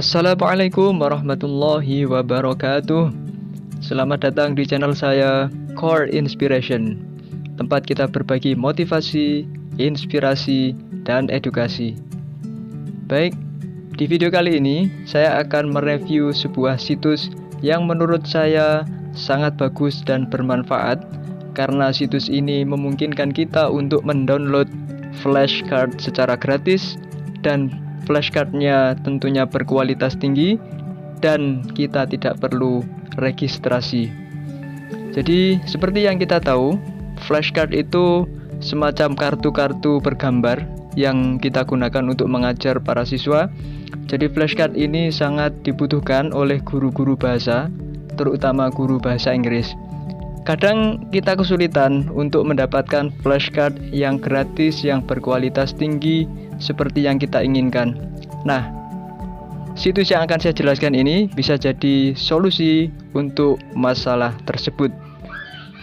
Assalamualaikum warahmatullahi wabarakatuh. Selamat datang di channel saya Core Inspiration, tempat kita berbagi motivasi, inspirasi, dan edukasi. Baik, di video kali ini saya akan mereview sebuah situs yang menurut saya sangat bagus dan bermanfaat, karena situs ini memungkinkan kita untuk mendownload flashcard secara gratis, dan flashcardnya tentunya berkualitas tinggi dan kita tidak perlu registrasi. Jadi seperti yang kita tahu, flashcard itu semacam kartu-kartu bergambar yang kita gunakan untuk mengajar para siswa. Jadi flashcard ini sangat dibutuhkan oleh guru-guru bahasa, terutama guru bahasa Inggris. Kadang kita kesulitan untuk mendapatkan flashcard yang gratis, yang berkualitas tinggi seperti yang kita inginkan. Nah, situs yang akan saya jelaskan ini bisa jadi solusi untuk masalah tersebut.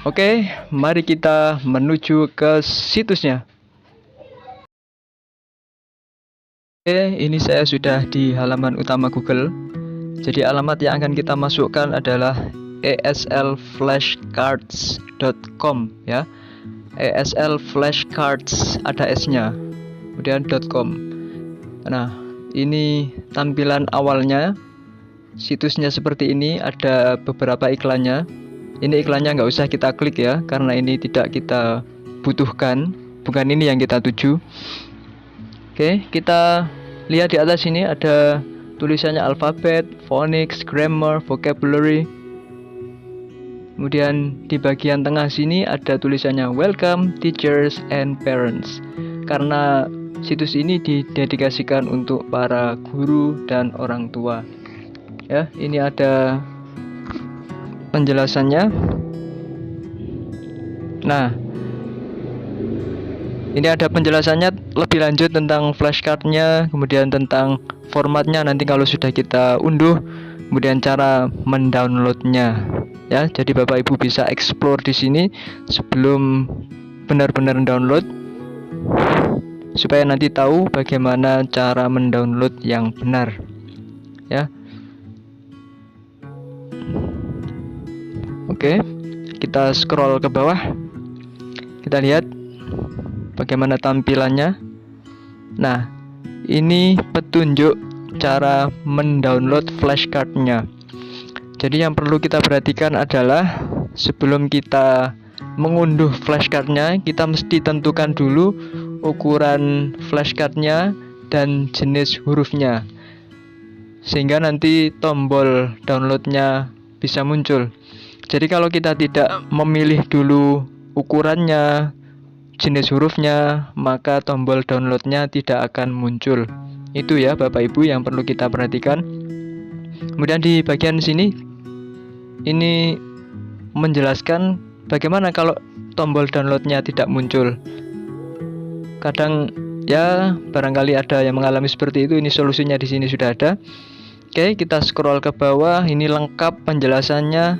Oke, mari kita menuju ke situsnya. Oke, ini saya sudah di halaman utama Google. Jadi alamat yang akan kita masukkan adalah eslflashcards.com ya. eslflashcards ada S-nya. Kemudian .com. Nah, ini tampilan awalnya. Situsnya seperti ini, ada beberapa iklannya. Ini iklannya nggak usah kita klik ya, karena ini tidak kita butuhkan, bukan ini yang kita tuju. Oke, kita lihat di atas ini ada tulisannya alfabet, phonics, grammar, vocabulary. Kemudian di bagian tengah sini ada tulisannya welcome teachers and parents, karena situs ini didedikasikan untuk para guru dan orang tua. Ya, ini ada penjelasannya. Nah, ini ada penjelasannya lebih lanjut tentang flashcardnya, kemudian tentang formatnya nanti kalau sudah kita unduh, kemudian cara mendownloadnya. Ya, jadi Bapak Ibu bisa explore di sini sebelum benar-benar download, supaya nanti tahu bagaimana cara mendownload yang benar ya. Oke, kita scroll ke bawah, kita lihat bagaimana tampilannya. Nah, ini petunjuk cara mendownload flashcardnya. Jadi yang perlu kita perhatikan adalah sebelum kita mengunduh flashcardnya, kita mesti tentukan dulu ukuran flashcardnya dan jenis hurufnya, sehingga nanti tombol downloadnya bisa muncul. Jadi kalau kita tidak memilih dulu ukurannya, jenis hurufnya, maka tombol downloadnya tidak akan muncul. Itu ya Bapak Ibu yang perlu kita perhatikan. Kemudian di bagian sini ini menjelaskan bagaimana kalau tombol downloadnya tidak muncul. Kadang ya barangkali ada yang mengalami seperti itu. Ini solusinya di sini sudah ada. Oke, kita scroll ke bawah. Ini lengkap penjelasannya.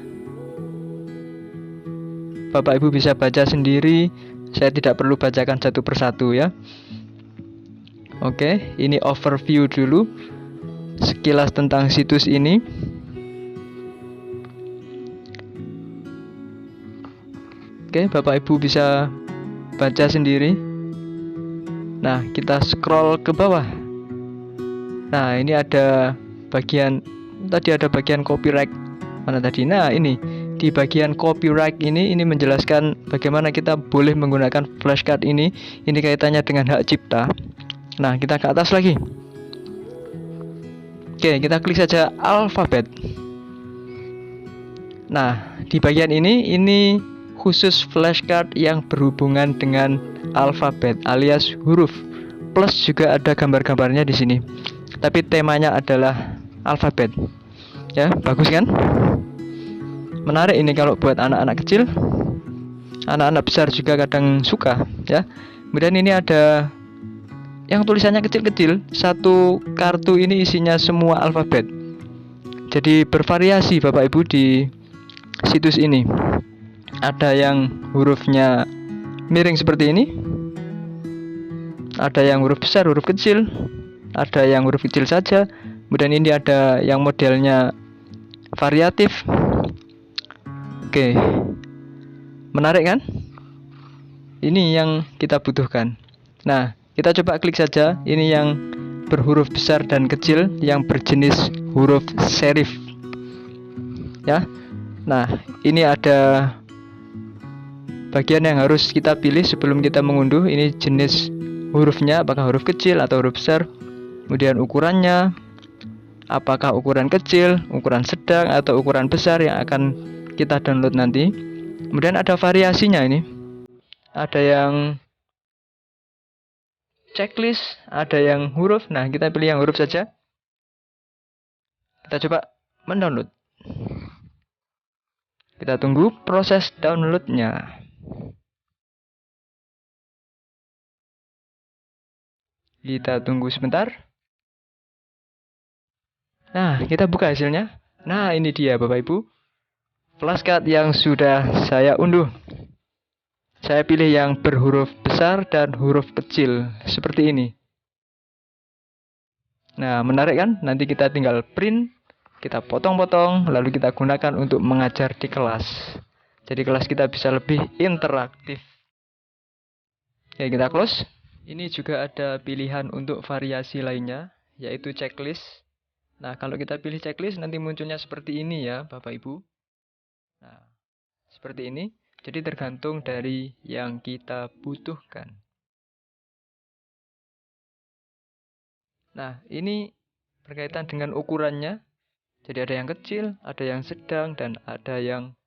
Bapak Ibu bisa baca sendiri. Saya tidak perlu bacakan satu persatu ya. Oke, ini overview dulu, sekilas tentang situs ini. Oke, Bapak Ibu bisa baca sendiri. Nah, kita scroll ke bawah. Nah, ini ada bagian, tadi ada bagian copyright. Mana tadi? Nah, ini di bagian copyright ini menjelaskan bagaimana kita boleh menggunakan flashcard ini. Ini kaitannya dengan hak cipta. Nah, kita ke atas lagi. Oke, kita klik saja alfabet. Nah, di bagian ini khusus flashcard yang berhubungan dengan alfabet alias huruf, plus juga ada gambar-gambarnya di sini. Tapi temanya adalah alfabet. Ya, bagus kan? Menarik ini kalau buat anak-anak kecil. Anak-anak besar juga kadang suka, ya. Kemudian ini ada yang tulisannya kecil-kecil. Satu kartu ini isinya semua alfabet. Jadi bervariasi Bapak Ibu di situs ini. Ada yang hurufnya miring seperti ini, ada yang huruf besar, huruf kecil, ada yang huruf kecil saja, Kemudian ini ada yang modelnya variatif. Oke, menarik kan? Ini yang kita butuhkan. Nah, kita coba klik saja. Ini yang berhuruf besar dan kecil yang berjenis huruf serif. Ya. Nah, ini ada bagian yang harus kita pilih sebelum kita mengunduh. Ini jenis hurufnya, apakah huruf kecil atau huruf besar. Kemudian ukurannya, apakah ukuran kecil, ukuran sedang, atau ukuran besar yang akan kita download nanti. Kemudian ada variasinya ini. Ada yang checklist, ada yang huruf. Nah, kita pilih yang huruf saja. Kita coba mendownload. Kita tunggu proses downloadnya. Kita tunggu sebentar. Nah, kita buka hasilnya. Nah, ini dia Bapak Ibu. Flashcard yang sudah saya unduh. Saya pilih yang berhuruf besar dan huruf kecil. Seperti ini. Nah, menarik kan? Nanti kita tinggal print. Kita potong-potong. Lalu kita gunakan untuk mengajar di kelas. Jadi kelas kita bisa lebih interaktif. Oke, kita close. Ini juga ada pilihan untuk variasi lainnya, yaitu checklist. Nah, kalau kita pilih checklist, nanti munculnya seperti ini ya, Bapak Ibu. Nah, seperti ini. Jadi tergantung dari yang kita butuhkan. Nah, ini berkaitan dengan ukurannya. Jadi ada yang kecil, ada yang sedang, dan ada yang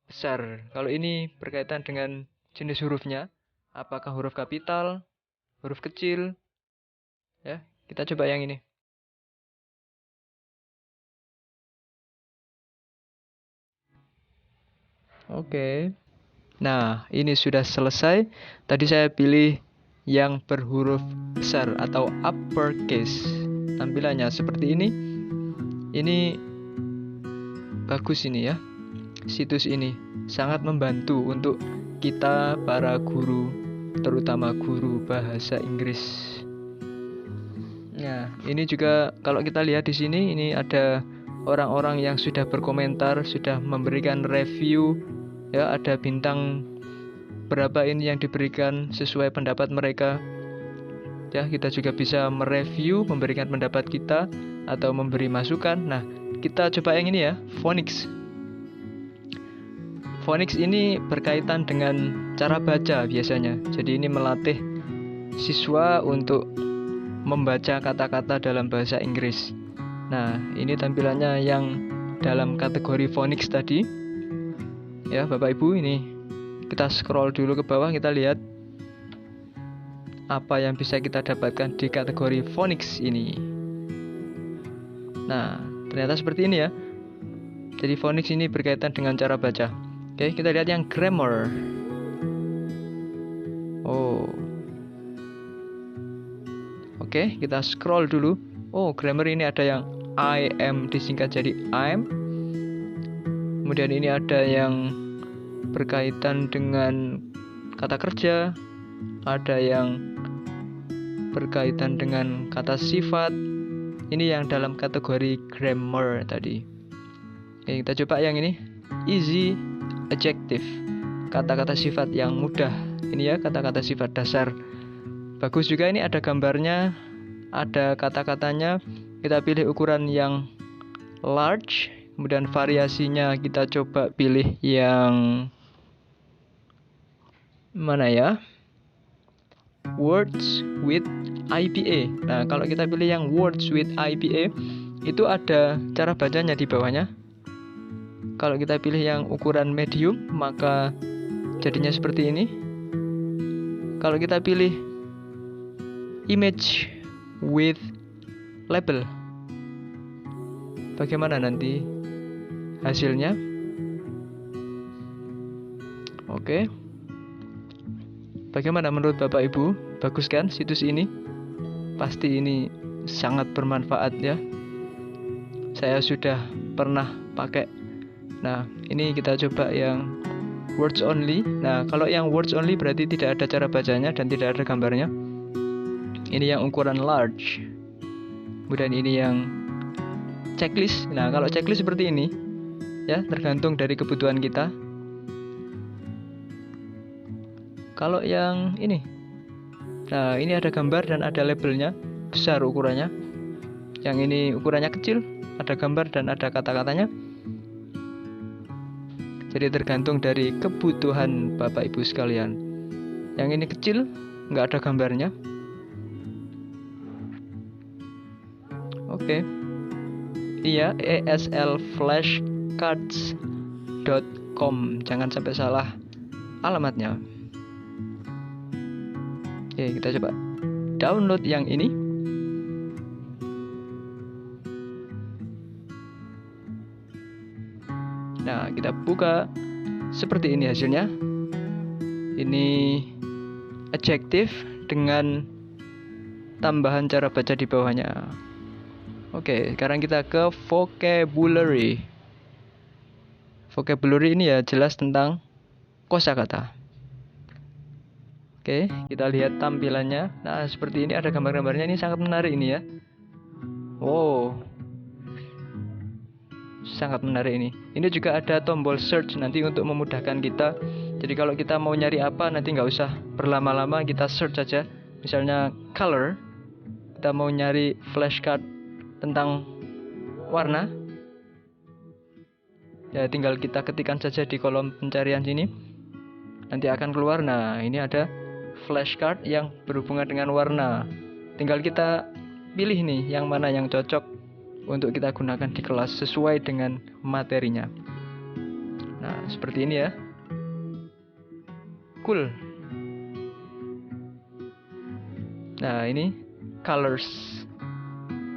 besar. Kalau ini berkaitan dengan jenis hurufnya, apakah huruf kapital, huruf kecil, ya, kita coba yang ini. Oke. Nah, ini sudah selesai. Tadi saya pilih yang berhuruf besar atau uppercase. Tampilannya seperti ini. Ini bagus ini ya. Situs ini sangat membantu untuk kita para guru, terutama guru bahasa Inggris. Nah, ini juga kalau kita lihat di sini, ini ada orang-orang yang sudah berkomentar, sudah memberikan review. Ya, ada bintang berapa ini yang diberikan sesuai pendapat mereka. Ya, kita juga bisa mereview, memberikan pendapat kita atau memberi masukan. Nah, kita coba yang ini ya, Phonics. Phonics ini berkaitan dengan cara baca biasanya. Jadi ini melatih siswa untuk membaca kata-kata dalam bahasa Inggris. Nah, ini tampilannya yang dalam kategori Phonics tadi. Ya, Bapak Ibu, ini kita scroll dulu ke bawah, kita lihat apa yang bisa kita dapatkan di kategori Phonics ini. Nah, ternyata seperti ini ya. Jadi Phonics ini berkaitan dengan cara baca. Oke, kita lihat yang grammar. Oh. Oke, kita scroll dulu. Oh, grammar ini ada yang I am disingkat jadi I'm. Kemudian ini ada yang berkaitan dengan kata kerja, ada yang berkaitan dengan kata sifat. Ini yang dalam kategori grammar tadi. Oke, kita coba yang ini, easy adjective, kata-kata sifat yang mudah. Ini ya, kata-kata sifat dasar. Bagus juga, ini ada gambarnya, ada kata-katanya. Kita pilih ukuran yang large. Kemudian variasinya kita coba pilih yang mana ya? Words with IPA. Nah, kalau kita pilih yang words with IPA, itu ada cara bacanya di bawahnya. Kalau kita pilih yang ukuran medium, maka jadinya seperti ini. Kalau kita pilih image with label, bagaimana nanti hasilnya? Oke. Bagaimana menurut Bapak Ibu? Bagus kan situs ini? Pasti ini sangat bermanfaat ya. Saya sudah pernah pakai. Nah, ini kita coba yang words only. Nah, kalau yang words only berarti tidak ada cara bacanya dan tidak ada gambarnya. Ini yang ukuran large. Kemudian ini yang checklist. Nah, kalau checklist seperti ini, ya tergantung dari kebutuhan kita. Kalau yang ini, nah ini ada gambar dan ada labelnya, besar ukurannya. Yang ini ukurannya kecil, ada gambar dan ada kata-katanya. Jadi tergantung dari kebutuhan Bapak Ibu sekalian. Yang ini kecil, nggak ada gambarnya. Oke. Iya, eslflashcards.com. Jangan sampai salah alamatnya. Oke, kita coba download yang ini. Nah, kita buka seperti ini hasilnya. Ini adjektif dengan tambahan cara baca di bawahnya. Oke, sekarang kita ke vocabulary. Vocabulary ini ya jelas tentang kosakata. Oke, kita lihat tampilannya. Nah, seperti ini ada gambar-gambarnya. Ini sangat menarik ini ya. Wow, sangat menarik ini. Ini juga ada tombol search nanti untuk memudahkan kita. Jadi kalau kita mau nyari apa nanti nggak usah berlama-lama, kita search saja. Misalnya color, kita mau nyari flashcard tentang warna, ya tinggal kita ketikkan saja di kolom pencarian sini, nanti akan keluar. Nah, ini ada flashcard yang berhubungan dengan warna. Tinggal kita pilih nih yang mana yang cocok untuk kita gunakan di kelas sesuai dengan materinya. Nah, seperti ini ya. Cool. Nah, ini colors.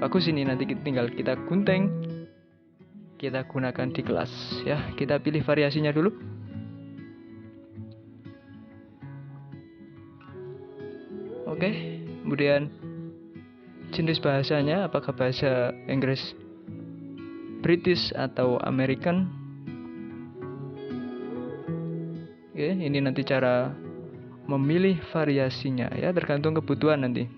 Bagus ini, nanti tinggal kita gunting, kita gunakan di kelas ya. Kita pilih variasinya dulu. Oke, kemudian jenis bahasanya, apakah bahasa Inggris, British atau American. Oke, ini nanti cara memilih variasinya ya, tergantung kebutuhan nanti.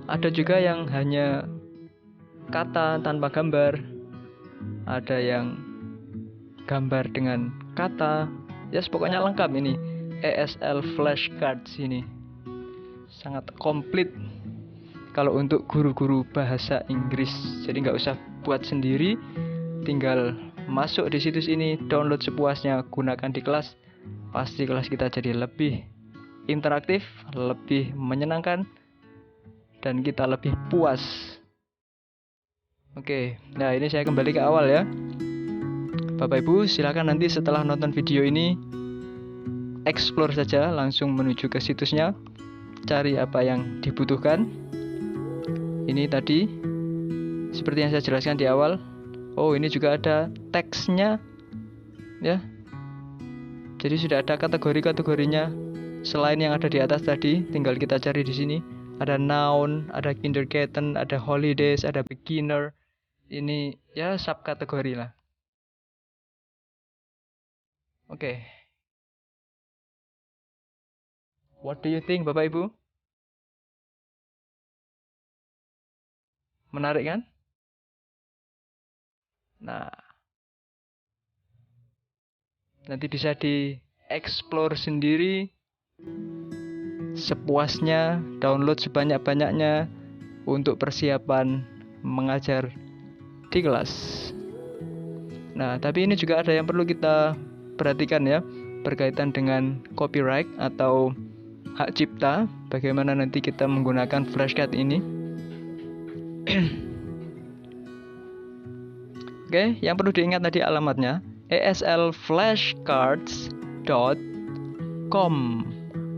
Ada juga yang hanya kata tanpa gambar, ada yang gambar dengan kata. Ya, pokoknya lengkap ini. ESL flashcards ini sangat komplit kalau untuk guru-guru bahasa Inggris. Jadi nggak usah buat sendiri, tinggal masuk di situs ini, download sepuasnya, gunakan di kelas. Pasti kelas kita jadi lebih interaktif, lebih menyenangkan, dan kita lebih puas. Oke, nah ini saya kembali ke awal ya. Bapak Ibu silakan nanti setelah nonton video ini explore saja, langsung menuju ke situsnya, cari apa yang dibutuhkan. Ini tadi seperti yang saya jelaskan di awal. Oh, ini juga ada teksnya ya. Jadi sudah ada kategori-kategorinya selain yang ada di atas tadi, tinggal kita cari di sini. Ada noun, ada kindergarten, ada holidays, ada beginner. Ini ya subkategori lah. Oke. What do you think, Bapak Ibu? Menarik kan? Nah, nanti bisa di-explore sendiri sepuasnya, download sebanyak-banyaknya untuk persiapan mengajar di kelas. Nah, tapi ini juga ada yang perlu kita perhatikan ya, berkaitan dengan copyright atau hak cipta, bagaimana nanti kita menggunakan flashcard ini. Oke, yang perlu diingat tadi alamatnya eslflashcards.com.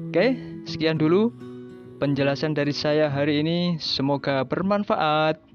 Oke, sekian dulu penjelasan dari saya hari ini, semoga bermanfaat.